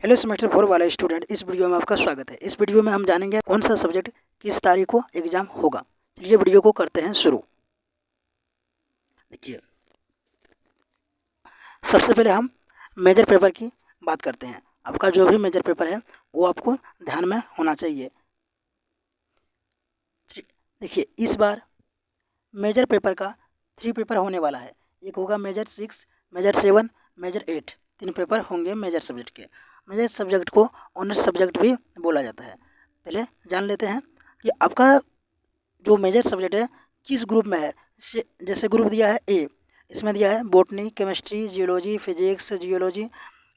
Hello semester 4 वाले student, इस video में आपका स्वागत है। इस वीडियो में हम जानेंगे कौन सा सब्जेक्ट किस तारीख को एग्जाम होगा। चलिए वीडियो को करते हैं शुरू। देखिए, सबसे पहले हम मेजर पेपर की बात करते हैं। आपका जो भी मेजर पेपर है वो आपको ध्यान में होना चाहिए। देखिए, इस बार मेजर पेपर का 3 पेपर होने वाला है। एक होगा मेजर 6, मेजर 7, मेजर 8। 3 पेपर होंगे मेजर सब्जेक्ट के। मेजर सब्जेक्ट को ऑनर्स सब्जेक्ट भी बोला जाता है। पहले जान लेते हैं कि आपका जो मेजर सब्जेक्ट है किस ग्रुप में है। जैसे ग्रुप दिया है ए, इसमें दिया है botany, chemistry, geology, physics, geology,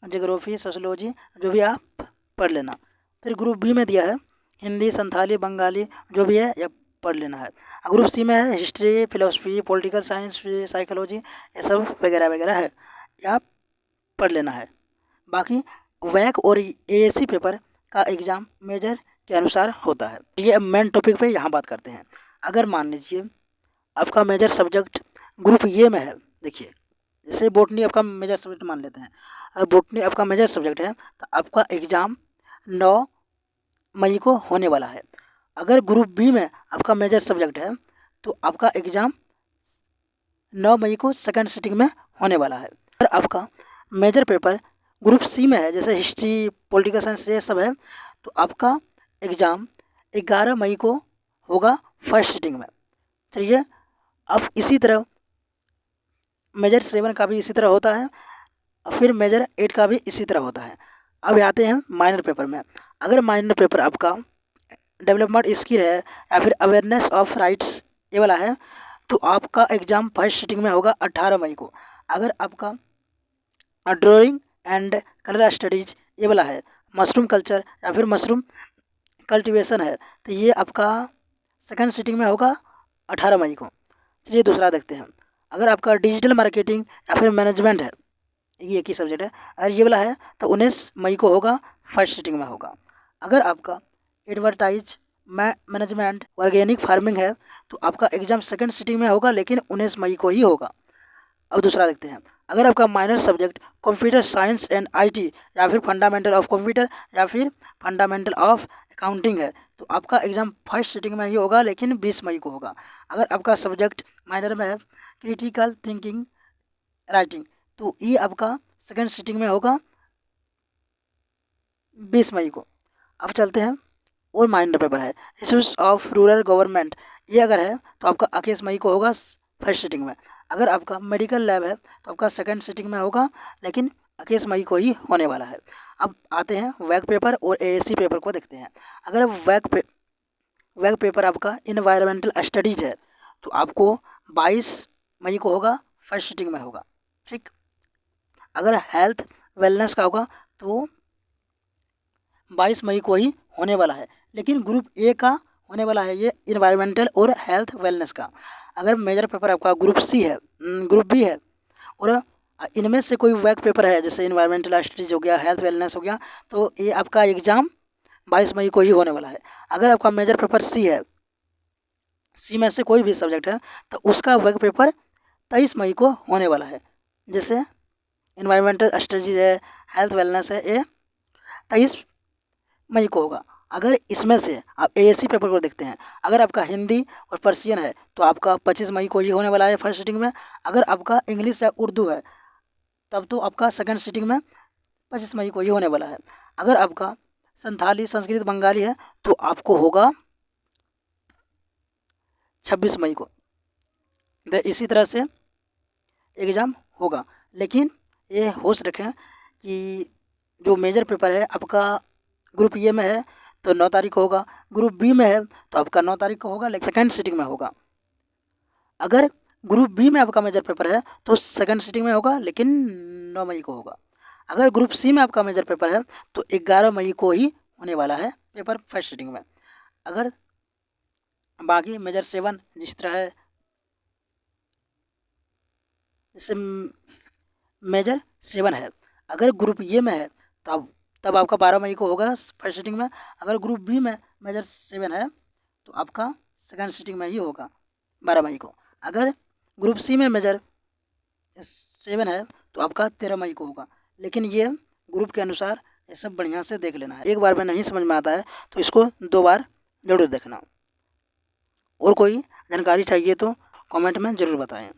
geography, sociology, जो भी आप पढ़ लेना। फिर ग्रुप बी में दिया है हिंदी, संथाली, बंगाली, जो भी है या पढ़ लेना है। ग्रुप सी में है history, philosophy, political science, psychology, ये सब वगैरह वगैरह है, या आप पढ़ लेना है। बाकी वैक और एएससी पेपर का एग्ज़ाम मेजर के अनुसार होता है। ये मेन टॉपिक पे यहाँ बात करते हैं। अगर मान लीजिए आपका मेजर सब्जेक्ट ग्रुप ए में है, देखिए जैसे बॉटनी आपका मेजर सब्जेक्ट मान लेते हैं। अगर बॉटनी आपका मेजर सब्जेक्ट है तो आपका एग्ज़ाम 9 मई को होने वाला है। अगर ग्रुप बी में आपका मेजर सब्जेक्ट है तो आपका एग्ज़ाम 9 मई को सेकंड सिटिंग में होने वाला है। अगर आपका मेजर पेपर ग्रुप सी में है, जैसे हिस्ट्री, पॉलिटिकल साइंस, ये सब है, तो आपका एग्ज़ाम 11 मई को होगा फर्स्ट सिटिंग में। चलिए, अब इसी तरह मेजर 7 का भी इसी तरह होता है और फिर मेजर 8 का भी इसी तरह होता है। अब आते हैं माइनर पेपर में। अगर माइनर पेपर आपका डेवलपमेंट स्किल है या फिर अवेयरनेस ऑफ राइट्स ये वाला है, तो आपका एग्ज़ाम फर्स्ट सिटिंग में होगा 18 मई को। अगर आपका ड्राइंग एंड कलर स्टडीज ये वाला है, मशरूम कल्चर या फिर मशरूम कल्टीवेशन है, तो ये आपका सेकंड सिटिंग में होगा 18 मई को। चलिए दूसरा देखते हैं। अगर आपका डिजिटल मार्केटिंग या फिर मैनेजमेंट है, ये एक ही सब्जेक्ट है, अगर ये वाला है तो 19 मई को होगा, फर्स्ट सिटिंग में होगा। अगर आपका एडवर्टाइज मैनेजमेंट ऑर्गेनिक फार्मिंग है तो आपका एग्ज़ाम सेकंड सिटिंग में होगा, लेकिन 19 मई को ही होगा। अब दूसरा देखते हैं। अगर आपका minor subject computer science and IT या फिर फंडामेंटल ऑफ कंप्यूटर या फिर फंडामेंटल ऑफ अकाउंटिंग है, तो आपका एग्ज़ाम फर्स्ट सिटिंग में ही होगा, लेकिन 20 मई को होगा। अगर आपका सब्जेक्ट माइनर में है क्रिटिकल थिंकिंग राइटिंग, तो ये आपका सेकंड सिटिंग में होगा 20 मई को। अब चलते हैं, और माइनर पेपर है इशूज़ ऑफ रूरल गवर्नमेंट, ये अगर है तो आपका 21 मई को होगा फर्स्ट सिटिंग में। अगर आपका मेडिकल लैब है तो आपका सेकंड सिटिंग में होगा, लेकिन 21 मई को ही होने वाला है। अब आते हैं वैक पेपर और एएससी पेपर को देखते हैं। अगर वैक पेपर आपका इन्वायरमेंटल स्टडीज़ है तो आपको 22 मई को होगा, फर्स्ट सिटिंग में होगा। ठीक। अगर हेल्थ वेलनेस का होगा तो 22 मई को ही होने वाला है, लेकिन ग्रुप ए का होने वाला है ये इन्वायरमेंटल और हेल्थ वेलनेस का। अगर मेजर पेपर आपका ग्रुप सी है, ग्रुप बी है, और इनमें से कोई वैक पेपर है जैसे इन्वायरमेंटल स्टडीज हो गया, हेल्थ वेलनेस हो गया, तो ये आपका एग्ज़ाम 22 मई को ही होने वाला है। अगर आपका मेजर पेपर सी है, सी में से कोई भी सब्जेक्ट है, तो उसका वैक पेपर 23 मई को होने वाला है। जैसे इन्वायरमेंटल स्टडीज है, हेल्थ वेलनेस है, ये 23 मई को होगा। अगर इसमें से आप एएससी पेपर को देखते हैं, अगर आपका हिंदी और पर्शियन है तो आपका 25 मई को ही होने वाला है फर्स्ट सिटिंग में। अगर आपका इंग्लिश या उर्दू है तब तो आपका सेकंड सिटिंग में 25 मई को ही होने वाला है। अगर आपका संथाली, संस्कृत, बंगाली है तो आपको होगा 26 मई को। तो इसी तरह से एग्ज़ाम होगा, लेकिन ये होश रखें कि जो मेजर पेपर है आपका ग्रुप ए में है तो 9 तारीख को होगा, ग्रुप बी में है तो आपका 9 तारीख को होगा, लेकिन सेकंड सिटिंग में होगा। अगर ग्रुप बी में आपका मेजर पेपर है तो सेकंड सिटिंग में होगा, लेकिन 9 मई को होगा। अगर ग्रुप सी में आपका मेजर पेपर है तो 11 मई को ही होने वाला है पेपर फर्स्ट सिटिंग में। अगर बाकी मेजर 7 जिस तरह है, जैसे मेजर 7 है, अगर ग्रुप ए में है तब आपका 12 मई को होगा फर्स्ट सिटिंग में। अगर ग्रुप बी में मेजर 7 है तो आपका सेकंड सिटिंग में ही होगा 12 मई को। अगर ग्रुप सी में मेजर 7 है तो आपका 13 मई को होगा, लेकिन ये ग्रुप के अनुसार ये सब बढ़िया से देख लेना है। एक बार में नहीं समझ में आता है तो इसको 2 बार ज़रूर देखना। और कोई जानकारी चाहिए तो कमेंट में ज़रूर बताएं।